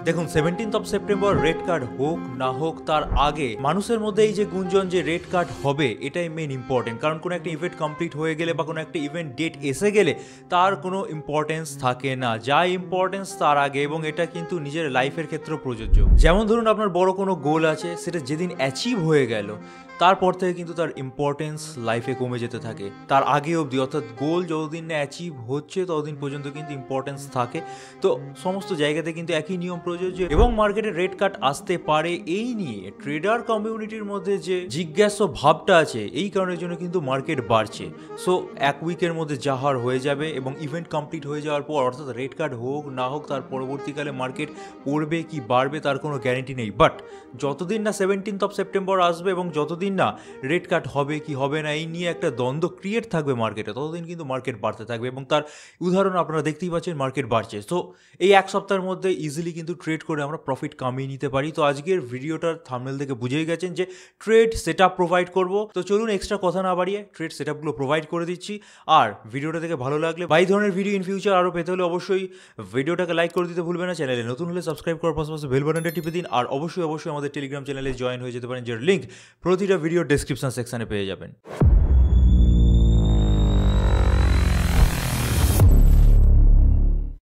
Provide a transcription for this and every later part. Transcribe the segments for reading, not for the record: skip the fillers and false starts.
দেখুন 17th September red card হোক না হোক তার আগে মানুষের মধ্যে এই যে গুঞ্জন যে রেড কার্ড হবে এটাই মেন ইম্পর্টেন্ট। কারণ কোনো একটা ইভেন্ট কমপ্লিট হয়ে গেলে বা কোনো একটা ইভেন্ট ডেট এসে গেলে তার কোনো ইম্পর্টেন্স থাকে না, যা ইম্পর্টেন্স তার আগে। এবং এটা কিন্তু নিজের লাইফের ক্ষেত্রেও প্রযোজ্য। যেমন ধরুন আপনার বড় কোনো গোল আছে, সেটা যেদিন অ্যাচিভ হয়ে গেল তারপর থেকে কিন্তু তার ইম্পর্টেন্স লাইফে কমে যেতে থাকে। তার আগে অবধি, অর্থাৎ গোল যতদিন না অ্যাচিভ হচ্ছে ততদিন পর্যন্ত কিন্তু ইম্পর্টেন্স থাকে। তো সমস্ত জায়গাতে কিন্তু একই নিয়ম প্রযোজ্য এবং মার্কেটে রেড কার্ড আসতে পারে এই নিয়ে ট্রেডার কমিউনিটির মধ্যে যে জিজ্ঞাসা ভাবটা আছে, এই কারণের জন্য কিন্তু মার্কেট বাড়ছে। সো এক উইকের মধ্যে যাহার হয়ে যাবে এবং ইভেন্ট কমপ্লিট হয়ে যাওয়ার পর, অর্থাৎ রেড কার্ড হোক না হোক তার পরবর্তীকালে মার্কেট পড়বে কি বাড়বে তার কোনো গ্যারেন্টি নেই। বাট যতদিন না 17th সেপ্টেম্বর আসবে এবং যতদিন না রেড কার্ড হবে কি হবে না এই নিয়ে একটা দ্বন্দ্ব ক্রিয়েট থাকবে মার্কেটে, ততদিন কিন্তু মার্কেট বাড়তে থাকবে এবং তার উদাহরণ আপনারা দেখতেই পাচ্ছেন, মার্কেট বাড়ছে। তো এই এক সপ্তাহের মধ্যে ইজিলি কিন্তু ট্রেড করে আমরা প্রফিট কামিয়ে নিতে পারি। তো আজকের ভিডিওটার থাম্বনেল থেকে বুঝেই গেছেন যে ট্রেড সেটআপ প্রোভাইড করব। তো চলুন এক্সট্রা কথা না বাড়িয়ে ট্রেড সেটআপগুলো প্রোভাইড করে দিচ্ছি। আর ভিডিওটা থেকে ভালো লাগলে বা এই ধরনের ভিডিও ইন ফিউচার আরও পেতে হলে অবশ্যই ভিডিওটাকে লাইক করে দিতে ভুলবেন না। চ্যানেলে নতুন হলে সাবস্ক্রাইব করার পাশাপাশি বেল বাটনটা টিপে দিন। আর অবশ্যই আমাদের টেলিগ্রাম চ্যানেলে জয়েন হয়ে যেতে পারেন, যার লিঙ্ক প্রতিটা ভিডিও ডেসক্রিপশন সেকশনে পেয়ে যাবেন।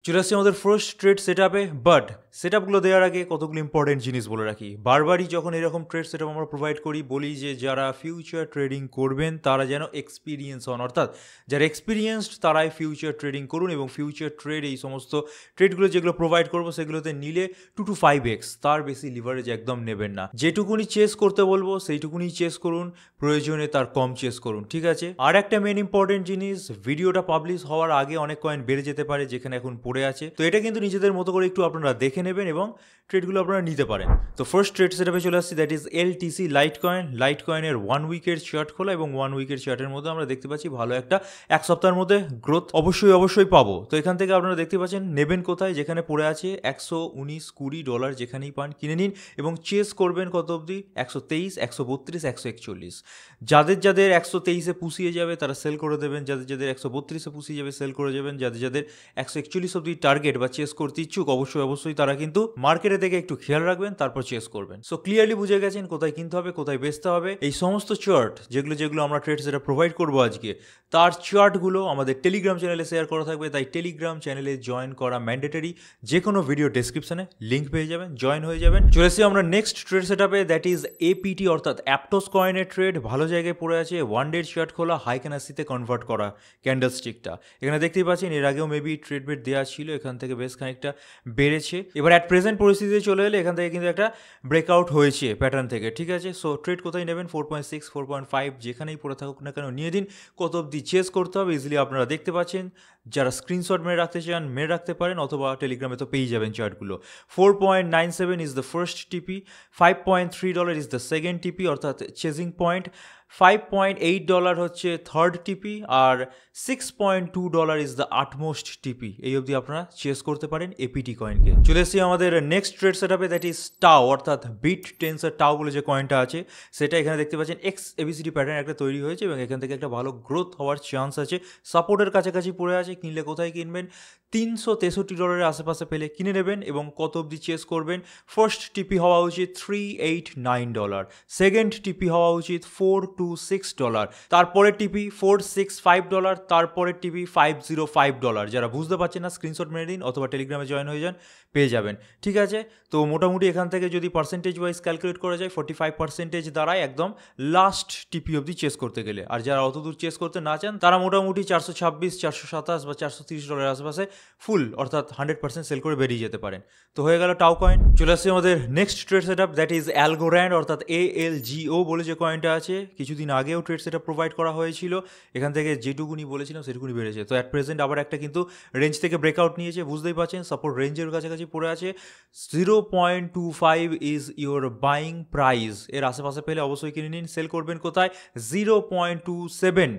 চলে আসছি আমাদের ফার্স্ট ট্রেড সেটআপে। বাট সেটআপগুলো দেওয়ার আগে কতগুলো ইম্পর্টেন্ট জিনিস বলে রাখি। বারবারই যখন এরকম ট্রেড সেটআপ আমরা প্রোভাইড করি বলি যে যারা ফিউচার ট্রেডিং করবেন তারা যেন এক্সপিরিয়েন্স হন, অর্থাৎ যারা এক্সপিরিয়েন্সড তারাই ফিউচার ট্রেডিং করুন। এবং ফিউচার ট্রেড এই সমস্ত ট্রেডগুলো যেগুলো প্রোভাইড করবো সেগুলোতে নিলে 2 to 5x, তার বেশি লিভারেজ একদম নেবেন না। যেটুকুনি চেস করতে বলবো সেইটুকুনি চেস করুন, প্রয়োজনে তার কম চেস করুন, ঠিক আছে? আর একটা মেন ইম্পর্টেন্ট জিনিস, ভিডিওটা পাবলিশ হওয়ার আগে অনেক কয়েন বেড়ে যেতে পারে যেখানে এখন পড়ে আছে। তো এটা কিন্তু নিজেদের মতো করে একটু আপনারা দেখে নেবেন এবং ট্রেডগুলো আপনারা নিতে পারেন। তো ফার্স্ট ট্রেড সেটআপে চলে আসছি, দ্যাট ইজ এলটিসি লাইটকয়েন। লাইটকয়েনের 1 উইকের চার্ট খোলা এবং 1 উইকের চার্টের মধ্যে আমরা দেখতে পাচ্ছি ভালো একটা এক সপ্তাহের মধ্যে গ্রোথ অবশ্যই পাবো। তো এখান থেকে আপনারা দেখতে পাচ্ছেন নেবেন কোথায়, যেখানে পড়ে আছে $119-20, যেখানেই পান কিনে নিন এবং চেস করবেন কত অবধি, 123, 132, 141। যাদের 123-এ পুষিয়ে যাবে তারা সেল করে দেবেন, যাদের 132-এ পুষিয়ে যাবে সেল করে যাবেন, যাদের 141 অবধি টার্গেট বা চেস করতে ইচ্ছুক অবশ্যই তারা কিন্তু মার্কেটে থেকে একটু খেয়াল রাখবেন, তারপর চেস করবেন। সো ক্লিয়ারলি বুঝে গেছেন কোথায় কিনতে হবে, কোথায় বেচতে হবে। এই সমস্ত চার্ট যেগুলো আমরা ট্রেড সেটা প্রোভাইড করবো আজকে, তার চার্টগুলো আমাদের টেলিগ্রাম চ্যানেলে শেয়ার করা থাকবে। তাই টেলিগ্রাম চ্যানেলে জয়েন করা ম্যান্ডেটরি। যে কোনো ভিডিও ডেসক্রিপশনে লিঙ্ক পেয়ে যাবেন, জয়েন হয়ে যাবেন। চলে এসেছি আমরা নেক্সট ট্রেড সেটআপে, দ্যাট ইজ এপিটি অর্থাৎ অ্যাপটোস কয়েনের ট্রেড। ভালো জায়গায় পড়ে আছে, 1 ডে চার্ট খোলা, হাই ক্যান্ডেলসটিতে কনভার্ট করা ক্যান্ডেল স্টিকটা এখানে দেখতেই পাচ্ছেন। এর আগেও মেবি ট্রেড বেট দেওয়া ছিল, এখান থেকে বেশ খানিকটা বেড়েছে। এবার অ্যাট প্রেজেন্ট পরিস্থিতিতে চলে এলে এখান থেকে কিন্তু একটা ব্রেকআউট হয়েছে প্যাটার্ন থেকে, ঠিক আছে? সো ট্রেড কোথায় নেবেন, 4.6, 4.5 যেখানেই পড়ে থাকুক না কেন নিয়ে দিন। কত অবধি চেস করতে হবে ইজিলি আপনারা দেখতে পাচ্ছেন। যারা স্ক্রিনশট মেরে রাখতে চান মেরে রাখতে পারেন, অথবা টেলিগ্রামে তো পেয়ে যাবেন চার্টগুলো। 4.97 ইজ দ্য ফার্স্ট টিপি, $5.3 ইজ দ্য সেকেন্ড টিপি অর্থাৎ চেজিং পয়েন্ট, $5.8 হচ্ছে থার্ড টিপি, আর $6.2 ইজ দ্য আটমোস্ট টিপি। এই অবধি আপনারা চেস করতে পারেন এপিটি কয়েনকে। চলে এসেছি আমাদের নেক্সট ট্রেড সেটআপে, দ্যাট ইজ টাও অর্থাৎ বিট টেন্সর টাও বলে যে কয়েনটা আছে সেটা এখানে দেখতে পাচ্ছেন এক্স এবিসিডি প্যাটার্ন একটা তৈরি হয়েছে এবং এখান থেকে একটা ভালো গ্রোথ হওয়ার চান্স আছে। সাপোর্টের কাছাকাছি পড়ে আছে, কিনলে কোথায় কিনবেন, $363 আশেপাশে পেলে কিনে নেবেন এবং কত অবধি চেস করবেন। ফার্স্ট টিপি হওয়া উচিত $389, সেকেন্ড টিপি হওয়া উচিত $426, তারপরে টিপি $465, তারপরে টিপি $505। যারা বুঝতে পারছেন না স্ক্রিনশট মেরে দিন অথবা টেলিগ্রামে জয়েন হয়ে যান, পেয়ে যাবেন, ঠিক আছে? তো মোটামুটি এখান থেকে যদি পার্সেন্টেজ ওয়াইজ ক্যালকুলেট করা যায় 45% দাঁড়ায় একদম লাস্ট টিপি অবধি চেস করতে গেলে। আর যারা অত দূর চেস করতে না চান তারা মোটামুটি $426, $427 বা $430 আশেপাশে ফুল অর্থাৎ 100% সেল করে বেরিয়ে যেতে পারেন। তো হয়ে গেল টাও কয়েন। চলে আসছে আমাদের next trade setup, that is Algorand অর্থাৎ ALGO বলে যে কয়েনটা আছে। কিছুদিন আগেও ট্রেড সেটআপ প্রোভাইড করা হয়েছিল, এখান থেকে যেটুকুনি বলেছিলাম সেটুকুনি বেড়েছে। তো অ্যাট প্রেজেন্ট আবার একটা কিন্তু রেঞ্জ থেকে ব্রেকআউট নিয়েছে, বুঝতেই পারছেন সাপোর্ট রেঞ্জের কাছাকাছি পড়ে আছে। 0.25 ইজ ইউর বাইং প্রাইস, এর আশেপাশে পেলে অবশ্যই কিনে নিন। সেল করবেন কোথায়, 0.27,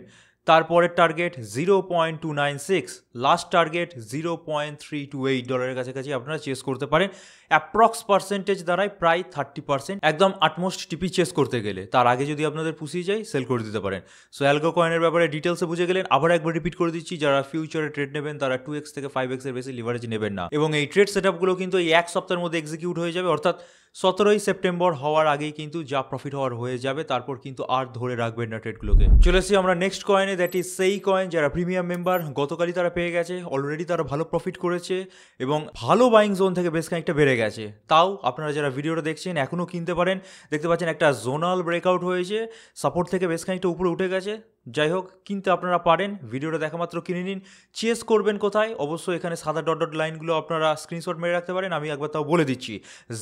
তারপরের টার্গেট $0.296, লাস্ট টার্গেট $0.328 কাছাকাছি আপনারা চেস করতে পারেন। অ্যাপ্রক্স পার্সেন্টেজ দাঁড়ায় প্রায় 30%, একদম আটমোস্ট টিপি চেস করতে গেলে। তার আগে যদি আপনাদের পুষিয়ে যায় সেল করে দিতে পারেন। সো অ্যালগো কয়েনের ব্যাপারে ডিটেলসে বুঝে গেলেন। আবার একবার রিপিট করে দিচ্ছি, যারা ফিউচারে ট্রেড নেবেন তারা 2x থেকে 5x এর বেশি লিভারেজ নেবেন না, এবং এই ট্রেড সেটআপগুলো কিন্তু এই এক সপ্তাহের মধ্যে এক্সিকিউট হয়ে যাবে, অর্থাৎ 17ই সেপ্টেম্বর হওয়ার আগেই কিন্তু যা প্রফিট হওয়ার হয়ে যাবে, তারপর কিন্তু আর ধরে রাখবেন না ট্রেডগুলোকে। চলে এসেছি আমরা নেক্সট কয়েনে, দ্যাট ইজ সেই কয়েন যারা প্রিমিয়াম মেম্বার। গতকালই তারা পেয়ে গেছে, অলরেডি তারা ভালো প্রফিট করেছে এবং ভালো বাইং জোন থেকে বেশ খানিকটা বেড়ে গেছে। তাও আপনারা যারা ভিডিওটা দেখছেন এখনও কিনতে পারেন। দেখতে পাচ্ছেন একটা জোনাল ব্রেকআউট হয়েছে, সাপোর্ট থেকে বেশ খানিকটা উপরে উঠে গেছে। যাই হোক, কিনতে আপনারা পারেন, ভিডিওটা দেখা মাত্র কিনে নিন। চেস করবেন কোথায়? অবশ্যই এখানে সাদা ডট ডট লাইনগুলো আপনারা স্ক্রিনশট মেরে রাখতে পারেন। আমি একবার তাও বলে দিচ্ছি,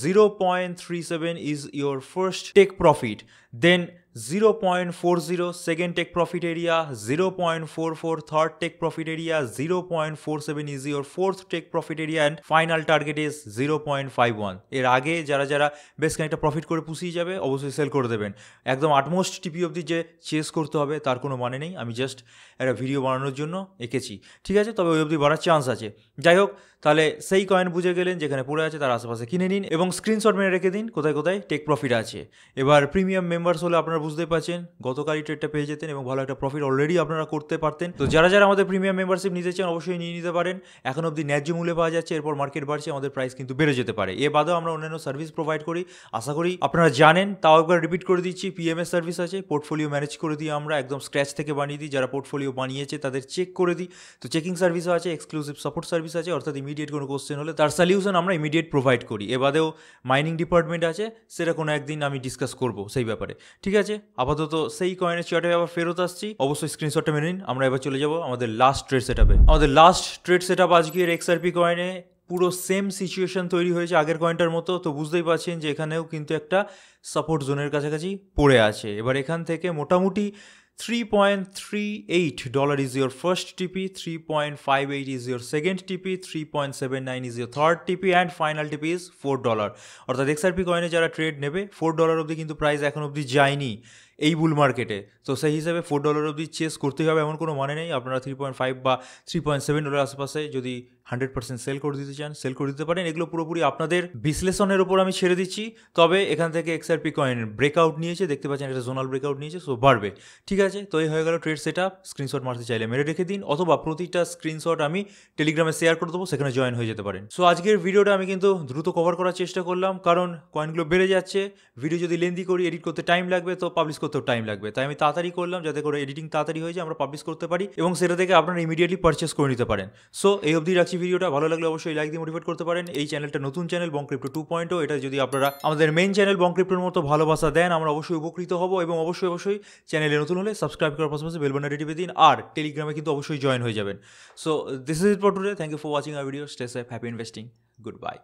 0.37 is your first take profit, then 0.40 second take profit area, 0.44 third take profit area, 0.47 is your fourth take profit area, and final target is 0.51। এর আগে যারা যারা বেশ খানিকটা প্রফিট করে পুষিয়ে যাবে অবশ্যই সেল করে দেবেন। একদম আটমোস্ট টিপি অবধি যে চেস করতে হবে তার কোনো মানে নেই, আমি জাস্ট একটা ভিডিও বানানোর জন্য এঁকেছি, ঠিক আছে? তবে ওই অবধি বাড়ার চান্স আছে। যাই হোক, তাহলে সেই কয়েন বুঝে গেলেন, যেখানে পড়ে আছে তার আশেপাশে কিনে নিন এবং স্ক্রিনশট মেরে রেখে দিন কোথায় কোথায় টেক প্রফিট আছে। এবার প্রিমিয়াম মেম্বার্স হলে আপনারা বুঝতেই পারছেন, গতকালই ট্রেডটা পেয়ে যেতেন এবং ভালো একটা প্রফিট অলরেডি আপনারা করতে পারতেন। তো যারা যারা আমাদের প্রিমিয়াম মেম্বারশিপ নিতে চান অবশ্যই নিয়ে নিতে পারেন। এখন অবধি ন্যায্য মূল্যে পাওয়া যাচ্ছে, এরপর মার্কেট বাড়ছে, আমাদের প্রাইস কিন্তু বেড়ে যেতে পারে। এ বাদেও আমরা অন্যান্য সার্ভিস প্রোভাইড করি, আশা করি আপনারা জানেন। তাও একবার রিপিট করে দিচ্ছি, পিএমএস সার্ভিস আছে, পোর্টফোলিও ম্যানেজ করে দিই আমরা, একদম স্ক্র্যাচ থেকে বানিয়ে দিই। যারা পোর্টফোলিও বানিয়েছে তাদের চেক করে দিই। তো চেকিং সার্ভিসও আছে, এক্সক্লুসিভ সাপোর্ট সার্ভিস আছে, অর্থাৎ ইমিডিয়েট কোনো কোশ্চেন হলে তার সলিউশন আমরা ইমিডিয়েট প্রোভাইড করি। এ বাদেও মাইনিং ডিপার্টমেন্ট আছে, সেটা কোনো একদিন আমি ডিসকাস করবো সেই ব্যাপারে, ঠিক আছে? আপাতত সেই কয়েনের চার্টে আবার ফেরত আসছি, অবশ্যই স্ক্রিনশটটা মেনে নিন। আমরা এবার চলে যাবো আমাদের লাস্ট ট্রেড সেটআপে। আমাদের লাস্ট ট্রেড সেটআপ আজকের এক্সআরপি কয়েনে পুরো সেম সিচুয়েশন তৈরি হয়েছে আগের কয়েনটার মতো। তো বুঝতেই পারছেন যে এখানেও কিন্তু একটা সাপোর্ট জোনের কাছাকাছি পড়ে আছে। এবার এখান থেকে মোটামুটি $3.38 is your first TP, 3.58 is your second TP, 3.79 is your third TP, and final TP is $4। অর্থাৎ XRP কয়েনে যারা ট্রেড নেবে $4 অবধি কিন্তু প্রাইস এখন অবধি যায়নি এই বুল মার্কেটে। তো সেই হিসাবে $4 অবধি চেস করতেই হবে এমন কোনো মানে নেই। আপনারা 3.5 বা $3.7 আশেপাশে যদি 100% সেল করে দিতে চান সেল করে দিতে পারেন। এগুলো পুরোপুরি আপনাদের বিশ্লেষণের উপর আমি ছেড়ে দিচ্ছি। তবে এখান থেকে XRP কয়েন ব্রেকআউট নিয়েছে, দেখতে পাচ্ছেন একটা জোনাল ব্রেকআউট নিয়েছে, সো বাড়বে, ঠিক আছে? তো এই হয়ে গেল ট্রেড সেটআপ। স্ক্রিনশট মারতে চাইলে মেরে রেখে দিন, অথবা প্রতিটা স্ক্রিনশট আমি টেলিগ্রামে শেয়ার করে দেবো, সেখানে জয়েন হয়ে যেতে পারেন। সো আজকের ভিডিওটা আমি কিন্তু দ্রুত কভার করার চেষ্টা করলাম, কারণ কয়েনগুলো বেড়ে যাচ্ছে। ভিডিও যদি লেন্দি করি এডিট করতে টাইম লাগবে, তো পাবলিশ করতেও টাইম লাগবে, তাই আমি তাড়াতাড়ি করলাম যাতে করে এডিটিং তাড়াতাড়ি হয়ে যায়, আমরা পাবলিশ করতে পারি এবং সেটা থেকে আপনারা ইমিডিয়েটলি পারচেস করে নিতে পারেন। সো এই অবধি রাখছি ভিডিওটা। ভালো লাগলে অবশ্যই লাইক দিয়ে মোটিভেট করতে পারেন। এই চ্যানেলটা নতুন চ্যানেল বং ক্রিপ্টো 2.0, এটা যদি আপনারা আমাদের মেইন চ্যানেল বং ক্রিপ্টোর মতো ভালোবাসা দেন আমরা অবশ্যই উপকৃত হব, এবং অবশ্যই চ্যানেলে নতুন হলে সাবস্ক্রাইব করার পাশাপাশি বেল বাটনটা টিপে দিন, আর টেলিগ্রামে কিন্তু অবশ্যই জয়েন হয়ে যাবেন। So this is it for today, thank you for watching our video, stay safe, happy investing, good bye.